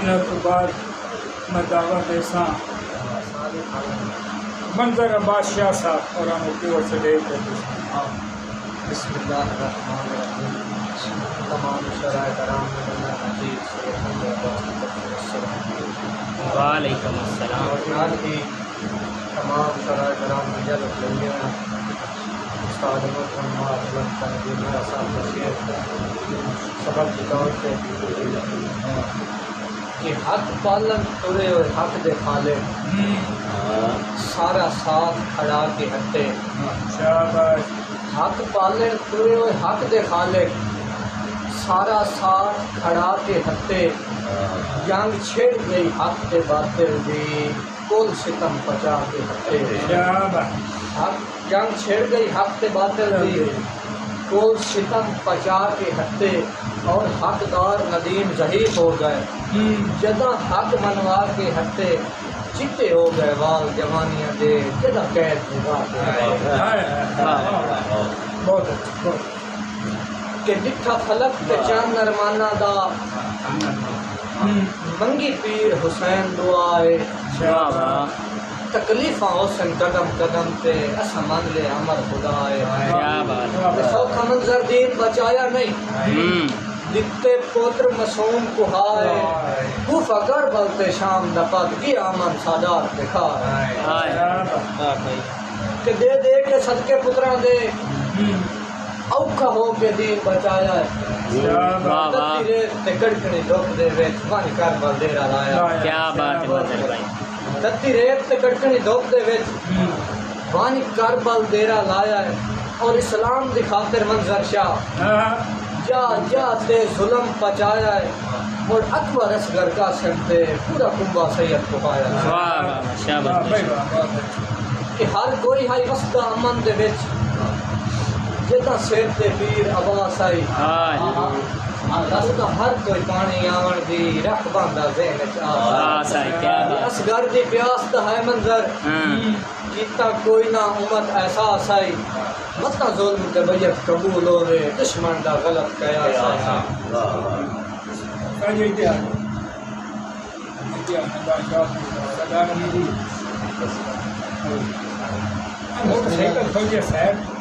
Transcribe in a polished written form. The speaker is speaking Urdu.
انہوں تو بعد میں دعوت ایسا منظر بادشاہ صاحب اور ہم کی اور سے لے کر بسم اللہ الرحمن الرحیم تمام شرائع کرام وعلیکم السلام اور یاد کی تمام شرائع کرام استاد سبق کی طور پہ کہ حق پالن ترے اور حق دے خالق سارا ساتھ کھڑا کے ہٹے شاباش حق پالن ترے اور حق دے خالق سارا ساتھ کھڑا کے ہٹے جنگ چھڑ گئی حق دے باطل دی کل ستم پچا کے ہٹے شاباش حق جنگ چھڑ گئی حق دے باطل دی کل ستم پچا کے ہٹے اور حقدار ندیم ضعیف ہو گئے جدہ حق منوا کے ہٹے چٹے ہو گئے وال جوانیاں دے جدہ قید نگاہ کے بہت اچھا کہ ڈٹھا فلک تے چاند نرمانہ دا منگی پیر حسین دعائے تکلیفاں حسن قدم قدم تے اسا من لے عمر خدائے سوکھا منظر دین بچایا نہیں دکھتے پوتر مسوم کو ہائے کوفہ کربل تے شام دپت کی آمن سادات دکھا کہ دے دے کے صدقے پتران دے اوکھا ہو کے دین بچایا ہے تتی ریت تے کڑکڑی دکھ دے ویچ وانی کربل دیرہ لایا کیا بات ہے مزر بھائی تتی ریت تے کڑکڑی دکھ دے ویچ وانی کربل دیرہ لایا ہے اور اسلام دی خاطر منظر شاہ جا جا تے ظلم پچایا ہے اور اکبر اصغر کا سنتے پورا کنبہ سید کو پایا ہے کہ ہر کوئی ہائی وسطہ امن دے وچ جتا سیر تے پیر عباس آئی رسطہ ہر کوئی پانی آون دی رکھ باندھا ذہن چاہتا اصغر دی پیاس دا ہے منظر کیتا کوئی نہ امت احساس آئی متا ظلم تے بیعت قبول ہو رہے دشمن دا غلط قیاس موٹر سائیکل کھوجے صاحب